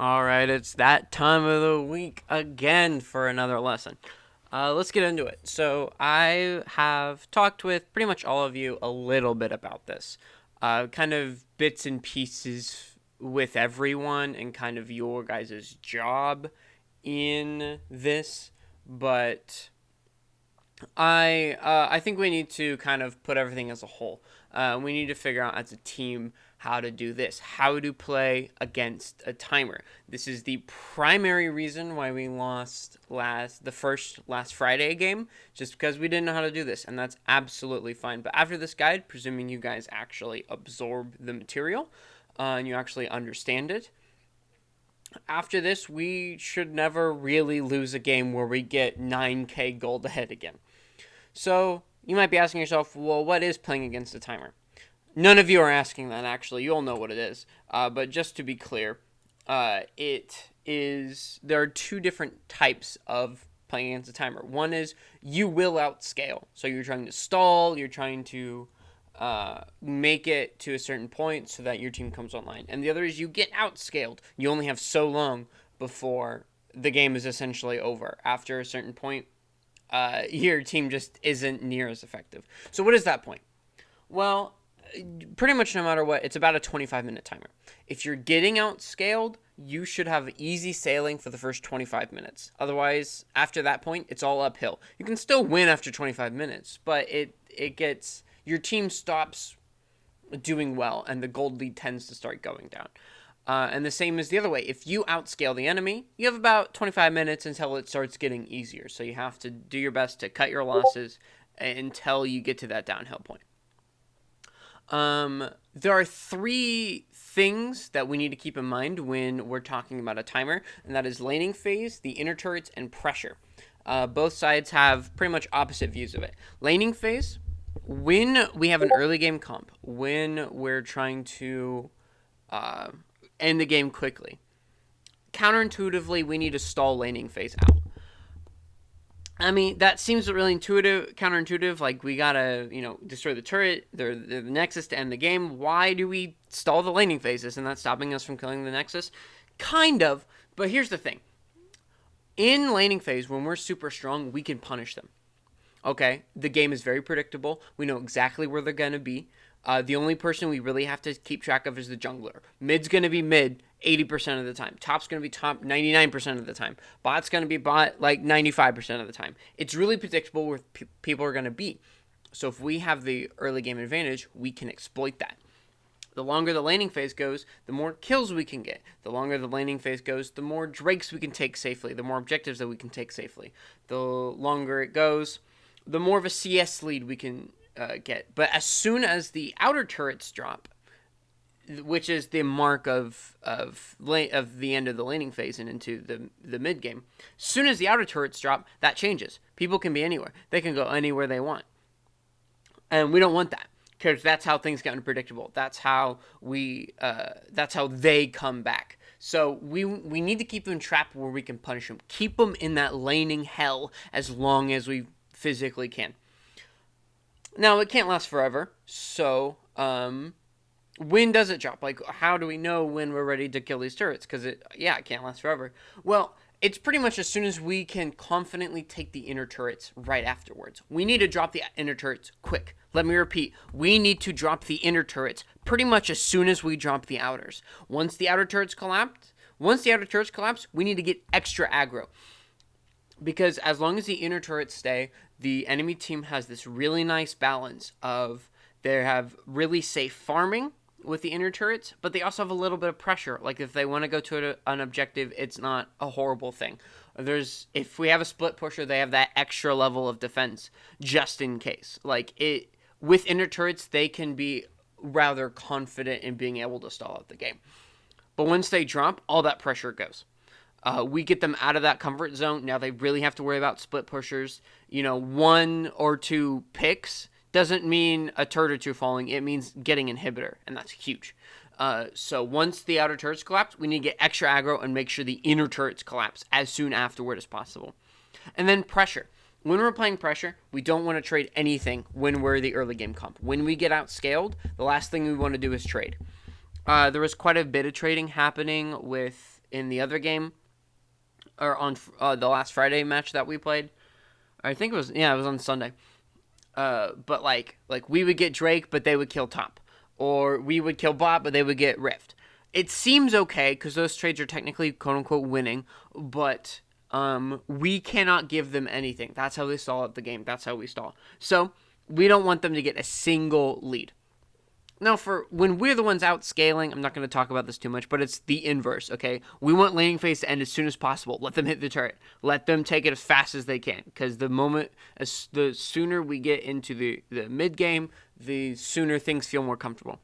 All right, it's that time of the week again for another lesson. Let's get into it. So, I have talked with pretty much all of you a little bit about this, kind of bits and pieces with everyone, and kind of your guys' job in this. But I think we need to kind of put everything as a whole. We need to figure out as a team how to do this, how to play against a timer. This is the primary reason why we lost last Friday game, just because we didn't know how to do this, and that's absolutely fine. But after this guide, presuming you guys actually absorb the material and you actually understand it, after this, we should never really lose a game where we get 9k gold ahead again. So, you might be asking yourself, well, what is playing against a timer? None of you are asking that, actually. You all know what it is. But just to be clear, there are two different types of playing against a timer. One is you will outscale. So you're trying to stall, you're trying to make it to a certain point so that your team comes online. And the other is you get outscaled. You only have so long before the game is essentially over. After a certain point, your team just isn't near as effective. So what is that point? Well, pretty much no matter what, it's about a 25-minute timer. If you're getting outscaled, you should have easy sailing for the first 25 minutes. Otherwise, after that point, it's all uphill. You can still win after 25 minutes, but it gets your team stops doing well, and the gold lead tends to start going down. And the same is the other way. If you outscale the enemy, you have about 25 minutes until it starts getting easier. So you have to do your best to cut your losses until you get to that downhill point. There are three things that we need to keep in mind when we're talking about a timer, and that is laning phase, the inner turrets, and pressure. Both sides have pretty much opposite views of it. Laning phase, when we have an early game comp, when we're trying to end the game quickly, counterintuitively, we need to stall laning phase out. I mean, that seems really counterintuitive. Like, we gotta, destroy the turret, the Nexus to end the game. Why do we stall the laning phase? Isn't that stopping us from killing the Nexus? Kind of, but here's the thing. In laning phase, when we're super strong, we can punish them. Okay, the game is very predictable. We know exactly where they're gonna be. The only person we really have to keep track of is the jungler. Mid's going to be mid 80% of the time. Top's going to be top 99% of the time. Bot's going to be bot like 95% of the time. It's really predictable where people are going to be. So if we have the early game advantage, we can exploit that. The longer the laning phase goes, the more kills we can get. The longer the laning phase goes, the more drakes we can take safely, the more objectives that we can take safely. The longer it goes, the more of a CS lead we can get. But as soon as the outer turrets drop, which is the mark of the end of the laning phase and into the mid game, as soon as the outer turrets drop, that changes. People can be anywhere. They can go anywhere they want. And we don't want that, because that's how things get unpredictable. That's how they come back. So we need to keep them trapped where we can punish them. Keep them in that laning hell as long as we physically can. Now, it can't last forever, so when does it drop? Like, how do we know when we're ready to kill these turrets? Because it can't last forever. Well, it's pretty much as soon as we can confidently take the inner turrets right afterwards. We need to drop the inner turrets quick. Let me repeat. We need to drop the inner turrets pretty much as soon as we drop the outers. Once the outer turrets collapse, we need to get extra aggro. Because as long as the inner turrets stay, the enemy team has this really nice balance of they have really safe farming with the inner turrets, but they also have a little bit of pressure. Like, if they want to go to an objective, it's not a horrible thing. If we have a split pusher, they have that extra level of defense just in case. With inner turrets, they can be rather confident in being able to stall out the game. But once they drop, all that pressure goes. We get them out of that comfort zone. Now they really have to worry about split pushers. 1 or 2 picks doesn't mean a turret or 2 falling. It means getting inhibitor, and that's huge. So once the outer turrets collapse, we need to get extra aggro and make sure the inner turrets collapse as soon afterward as possible. And then pressure. When we're playing pressure, we don't want to trade anything when we're the early game comp. When we get outscaled, the last thing we want to do is trade. There was quite a bit of trading happening with in the other game, or on the last Friday match that we played. I think it was on Sunday. But like we would get Drake, but they would kill top, or we would kill bot, but they would get Rift. It seems okay because those trades are technically quote unquote winning, but we cannot give them anything. That's how they stall at the game. That's how we stall. So we don't want them to get a single lead. Now, for when we're the ones out scaling, I'm not going to talk about this too much, but it's the inverse, okay? We want laning phase to end as soon as possible. Let them hit the turret. Let them take it as fast as they can, because the sooner we get into the mid game, the sooner things feel more comfortable.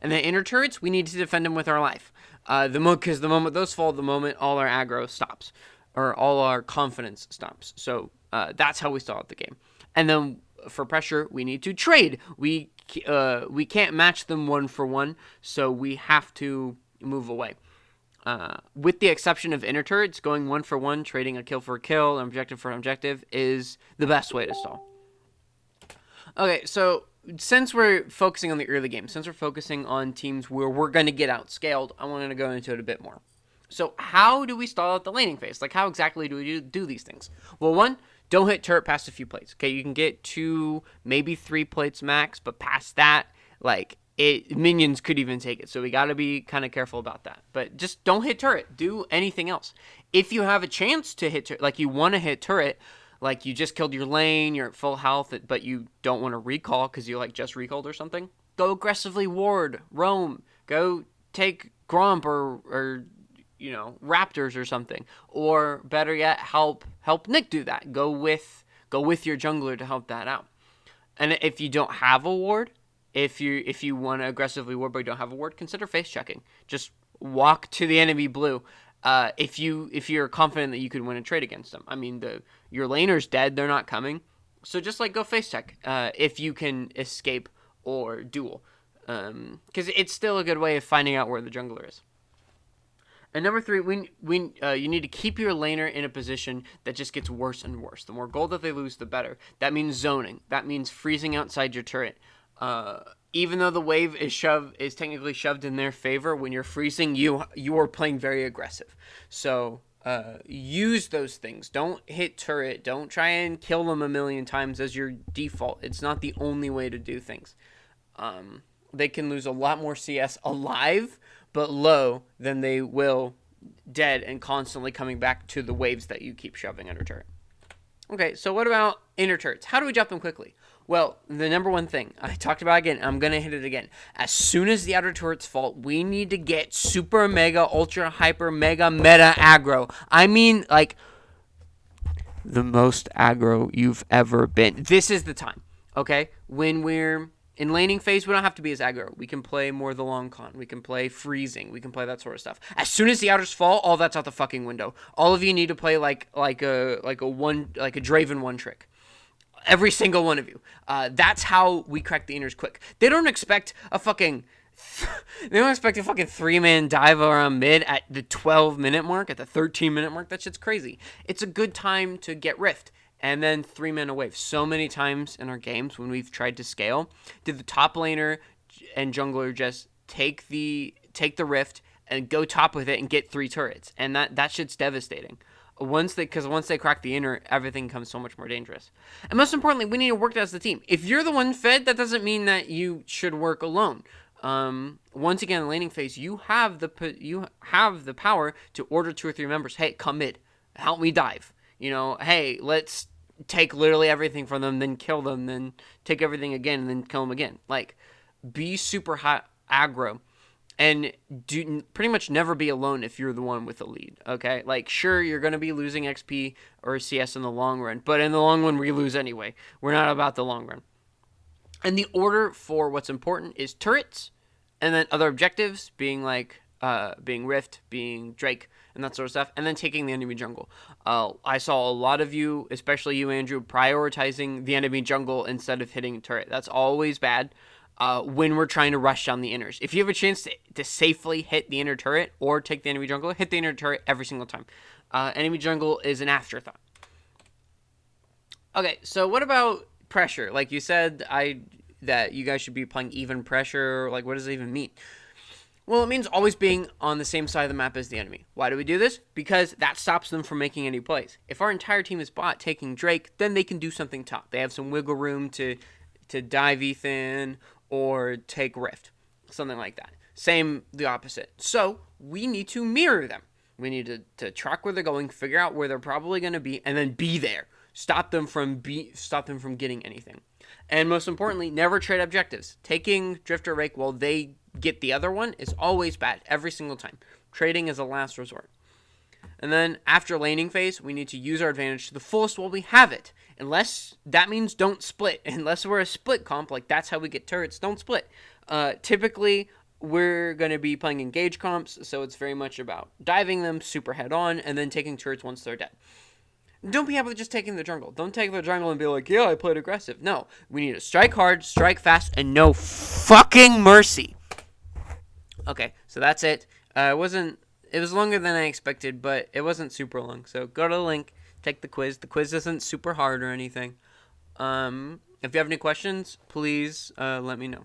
And the inner turrets, we need to defend them with our life. Because the moment those fall, the moment all our aggro stops, or all our confidence stops. So that's how we stall out the game. And then for pressure, we need to trade. We can't match them 1-for-1, so we have to move away. With the exception of inner turrets, going 1-for-1, trading a kill for a kill, an objective for an objective, is the best way to stall. Okay, so since we're focusing on the early game, since we're focusing on teams where we're going to get outscaled, I wanted to go into it a bit more. So how do we stall out the laning phase? Like, how exactly do we do these things? Well, one, don't hit turret past a few plates. Okay, you can get 2, maybe 3 plates max, but past that, like, minions could even take it. So we got to be kind of careful about that. But just don't hit turret. Do anything else. If you have a chance to hit turret, like you want to hit turret, like you just killed your lane, you're at full health, but you don't want to recall because you like just recalled or something, go aggressively ward, roam, go take Gromp or Raptors or something, or better yet, help Nick do that. Go with your jungler to help that out. And if you don't have a ward, if you want to aggressively ward but you don't have a ward, consider face checking. Just walk to the enemy blue. If you're confident that you could win a trade against them. I mean, your laner's dead; they're not coming. So just go face check if you can escape or duel, because it's still a good way of finding out where the jungler is. And number 3, you need to keep your laner in a position that just gets worse and worse. The more gold that they lose, the better. That means zoning. That means freezing outside your turret. Even though the wave is technically shoved in their favor, when you're freezing, you are playing very aggressive. So use those things. Don't hit turret. Don't try and kill them a million times as your default. It's not the only way to do things. They can lose a lot more CS alive, but low, than they will dead and constantly coming back to the waves that you keep shoving under turret. Okay, so what about inner turrets? How do we jump them quickly? Well, the number one thing, I talked about again, I'm going to hit it again. As soon as the outer turrets fall, we need to get super, mega, ultra, hyper, mega, meta aggro. I mean, like, the most aggro you've ever been. This is the time, okay? When we're in laning phase, we don't have to be as aggro. We can play more the long con. We can play freezing. We can play that sort of stuff. As soon as the outers fall, all that's out the fucking window. All of you need to play like a Draven one trick. Every single one of you. That's how we crack the inners quick. They don't expect a fucking 3-man dive around mid at the 12-minute mark, at the 13-minute mark. That shit's crazy. It's a good time to get Rift. And then 3-mana wave. So many times in our games when we've tried to scale, did the top laner and jungler just take the Rift and go top with it and get 3 turrets. And that shit's devastating. Once they crack the inner, everything becomes so much more dangerous. And most importantly, we need to work as the team. If you're the one fed, that doesn't mean that you should work alone. Once again, in laning phase, you have the power to order 2 or 3 members. Hey, come mid, help me dive. Hey, let's take literally everything from them, then kill them, then take everything again, and then kill them again. Like, be super hot aggro, and do pretty much never be alone if you're the one with the lead, okay? Like, sure, you're going to be losing XP or CS in the long run, but in the long run, we lose anyway. We're not about the long run. And the order for what's important is turrets, and then other objectives, being Rift, being Drake, and that sort of stuff, and then taking the enemy jungle. I saw a lot of you, especially you, Andrew, prioritizing the enemy jungle instead of hitting turret. That's always bad when we're trying to rush down the inners. If you have a chance to safely hit the inner turret or take the enemy jungle, hit the inner turret every single time. Enemy jungle is an afterthought. Okay, so what about pressure? Like you said, that you guys should be playing even pressure. Like, what does it even mean? Well, it means always being on the same side of the map as the enemy. Why do we do this? Because that stops them from making any plays. If our entire team is bot taking Drake, then they can do something top. They have some wiggle room to dive Ethan or take Rift, something like that. Same the opposite. So we need to mirror them. We need to track where they're going, figure out where they're probably going to be, and then be there. Stop them from getting anything. And most importantly, never trade objectives. Taking Drifter Rake while they get the other one is always bad, every single time. Trading is a last resort. And then after laning phase, we need to use our advantage to the fullest while we have it. Unless that means don't split. Unless we're a split comp, like that's how we get turrets, don't split. Typically, we're going to be playing engage comps, so it's very much about diving them super head on and then taking turrets once they're dead. Don't be happy with just taking the jungle. Don't take the jungle and be like, yeah, I played aggressive. No, we need to strike hard, strike fast, and no fucking mercy. Okay, so that's it. It was longer than I expected, but it wasn't super long. So go to the link, take the quiz. The quiz isn't super hard or anything. If you have any questions, please let me know.